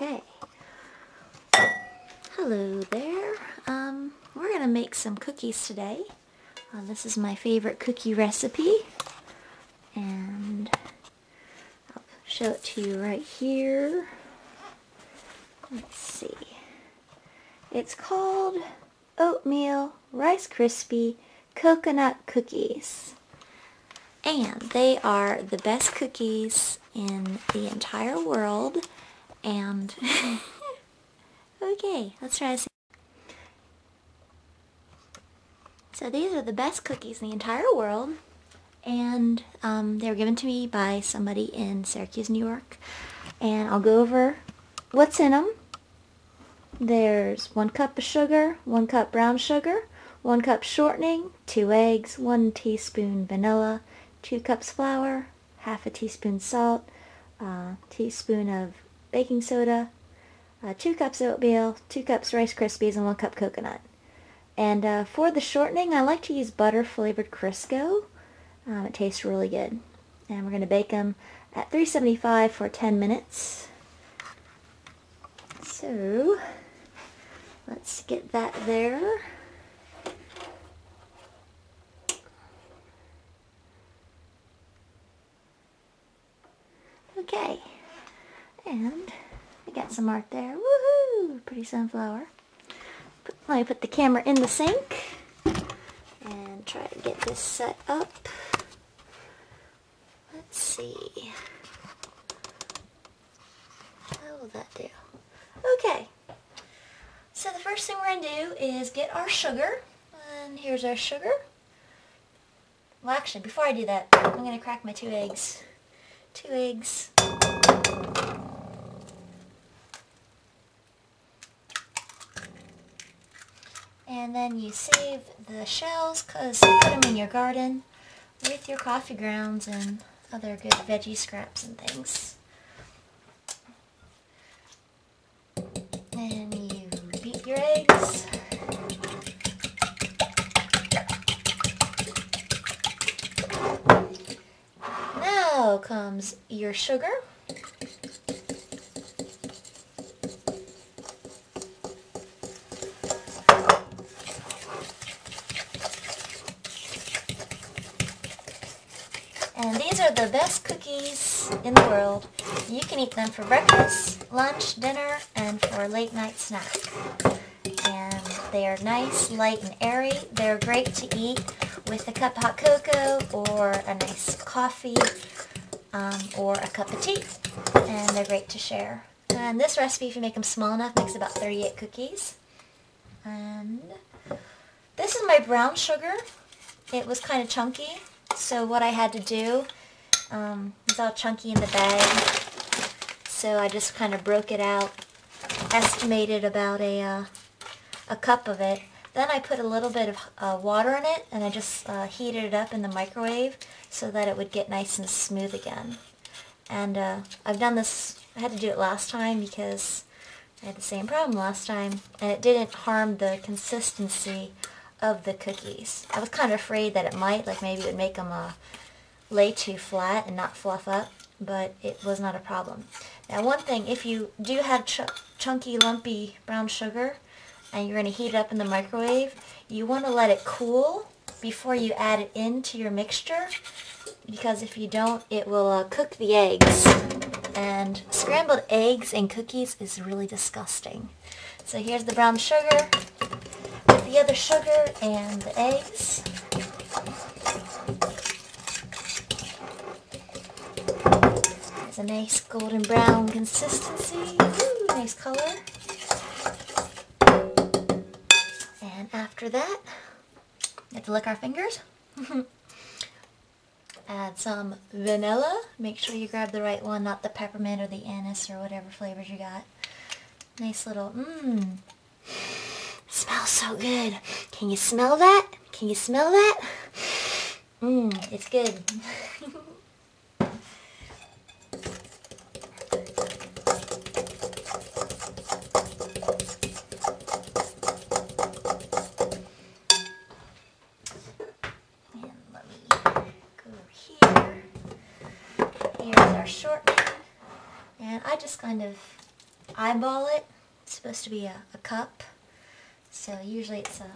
Okay. Hello there. We're going to make some cookies today. This is my favorite cookie recipe. And I'll show it to you right here. Let's see. It's called Oatmeal Rice Krispie Coconut Cookies. And they are the best cookies in the entire world. And okay, let's try this. So these are the best cookies in the entire world. And they were given to me by somebody in Syracuse, New York. And I'll go over what's in them. There's 1 cup of sugar, 1 cup brown sugar, 1 cup shortening, 2 eggs, 1 teaspoon vanilla, 2 cups flour, half a teaspoon salt, a teaspoon of baking soda, 2 cups oatmeal, 2 cups Rice Krispies, and 1 cup coconut. And for the shortening, I like to use butter-flavored Crisco. It tastes really good. And we're going to bake them at 375 for 10 minutes. So, let's get that there. Okay, and I got some art there. Woohoo! Pretty sunflower. Let me put the camera in the sink and try to get this set up. Let's see. How will that do? Okay. So the first thing we're going to do is get our sugar. And here's our sugar. Well, actually, before I do that, I'm going to crack my 2 eggs. 2 eggs. And then you save the shells because you put them in your garden with your coffee grounds and other good veggie scraps and things. And you beat your eggs. Now comes your sugar. And these are the best cookies in the world. You can eat them for breakfast, lunch, dinner, and for a late night snack. And they are nice, light, and airy. They're great to eat with a cup of hot cocoa or a nice coffee or a cup of tea. And they're great to share. And this recipe, if you make them small enough, makes about 38 cookies. And this is my brown sugar. It was kind of chunky. So what I had to do, it's all chunky in the bag, so I just kind of broke it out, estimated about a cup of it. Then I put a little bit of water in it, and I just heated it up in the microwave so that it would get nice and smooth again. And I've done this, I had to do it last time because I had the same problem last time, and it didn't harm the consistency of the cookies. I was kind of afraid that it might, like maybe it would make them lay too flat and not fluff up, but it was not a problem. Now one thing, if you do have chunky, lumpy brown sugar and you're going to heat it up in the microwave, you want to let it cool before you add it into your mixture, because if you don't, it will cook the eggs. And scrambled eggs and cookies is really disgusting. So here's the brown sugar, the other sugar and the eggs. It's a nice golden brown consistency. Ooh, nice color. And after that, we have to lick our fingers. Add some vanilla. Make sure you grab the right one, not the peppermint or the anise or whatever flavors you got. Nice little, smells so good. Can you smell that? Can you smell that? It's good. And let me go over here. Here's our shortening. And I just kind of eyeball it. It's supposed to be a cup. So usually it's a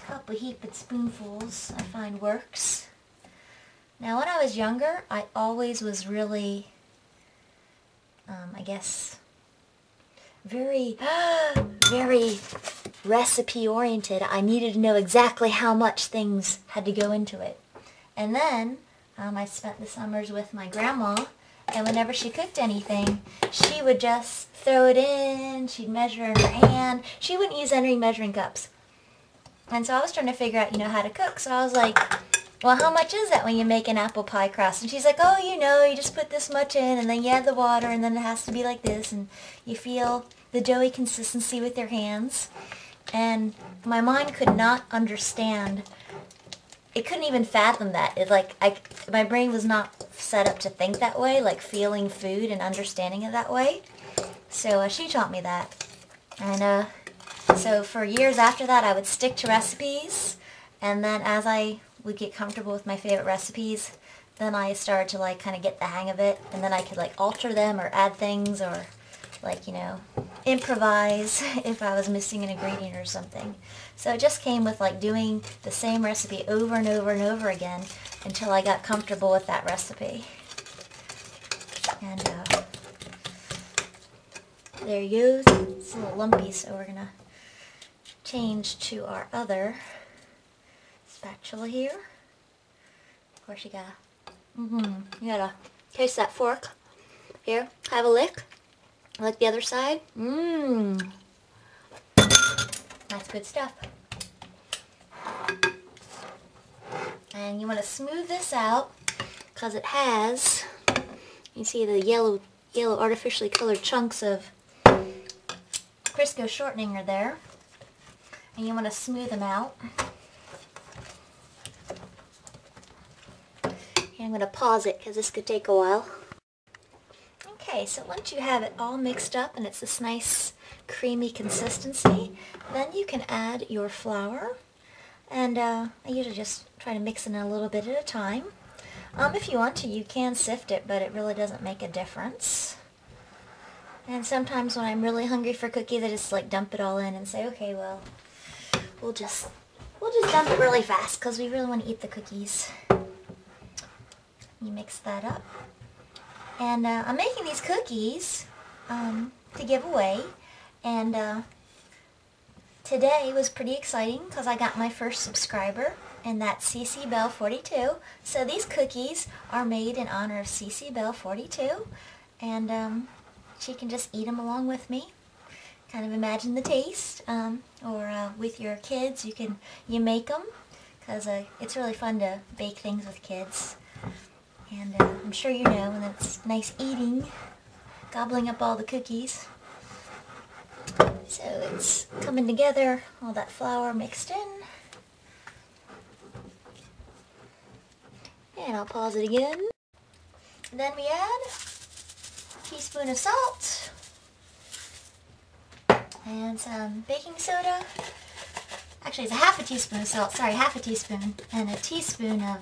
cup, a heap, and spoonfuls I find works. Now when I was younger, I always was really, I guess, very recipe oriented. I needed to know exactly how much things had to go into it. And then I spent the summers with my grandma, and whenever she cooked anything, she would just throw it in, she'd measure in her hand. She wouldn't use any measuring cups. And so I was trying to figure out, how to cook. So I was like, well, how much is that when you make an apple pie crust? And she's like, oh, you just put this much in, and then you add the water, and then it has to be like this, and you feel the doughy consistency with your hands. And my mind could not understand. It couldn't even fathom that. My brain was not set up to think that way, like feeling food and understanding it that way. So she taught me that. And so for years after that, I would stick to recipes. And then as I would get comfortable with my favorite recipes, then I started to kind of get the hang of it. And then I could alter them or add things or improvise if I was missing an ingredient or something. So it just came with doing the same recipe over and over and over again until I got comfortable with that recipe. And there you go. It's a little lumpy, so we're gonna change to our other spatula here. Of course, you gotta taste that fork. Here, have a lick. Like the other side. That's good stuff. And you want to smooth this out because it has, you see the yellow artificially colored chunks of Crisco shortening are there. And you want to smooth them out. And I'm going to pause it because this could take a while. Okay, so once you have it all mixed up and it's this nice creamy consistency, then you can add your flour. And I usually just try to mix it in a little bit at a time. If you want to, you can sift it, but it really doesn't make a difference. And sometimes when I'm really hungry for cookies, I just dump it all in and say, okay, well, we'll just dump it really fast because we really want to eat the cookies. You mix that up. And I'm making these cookies to give away, and today was pretty exciting because I got my first subscriber, and that's CC Bell 42. So these cookies are made in honor of CC Bell 42, and she can just eat them along with me. Kind of imagine the taste, or with your kids, you make them, because it's really fun to bake things with kids. And I'm sure you know, and it's nice eating, gobbling up all the cookies. So it's coming together, all that flour mixed in. And I'll pause it again. Then we add a teaspoon of salt and some baking soda. Actually, it's a half a teaspoon of salt, half a teaspoon, and a teaspoon of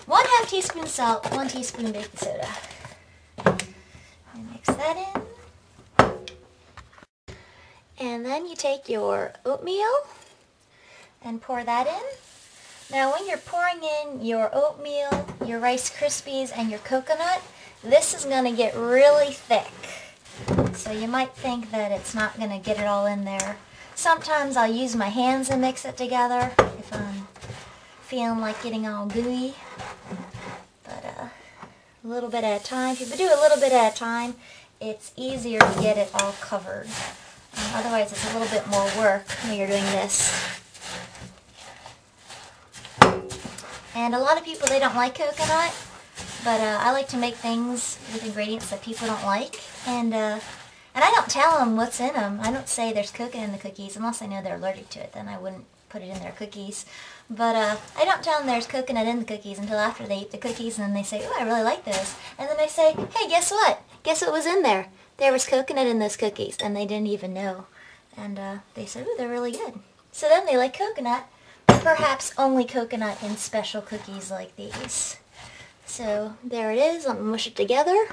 1/2 teaspoon salt, 1 teaspoon baking soda. And mix that in. And then you take your oatmeal and pour that in. Now when you're pouring in your oatmeal, your Rice Krispies, and your coconut, this is going to get really thick. So you might think that it's not going to get it all in there. Sometimes I'll use my hands and mix it together if I'm feeling like getting all gooey. But a little bit at a time. If you do a little bit at a time, it's easier to get it all covered. Otherwise, it's a little bit more work when you're doing this. And a lot of people, they don't like coconut, but I like to make things with ingredients that people don't like. And I don't tell them what's in them. I don't say there's coconut in the cookies unless I know they're allergic to it. Then I wouldn't put it in their cookies. But I don't tell them there's coconut in the cookies until after they eat the cookies, and then they say, oh, I really like those. And then I say, hey, guess what? Guess what was in there? There was coconut in those cookies, and they didn't even know. And they said, oh, they're really good. So then they like coconut, perhaps only coconut in special cookies like these. So there it is. I'll mush it together.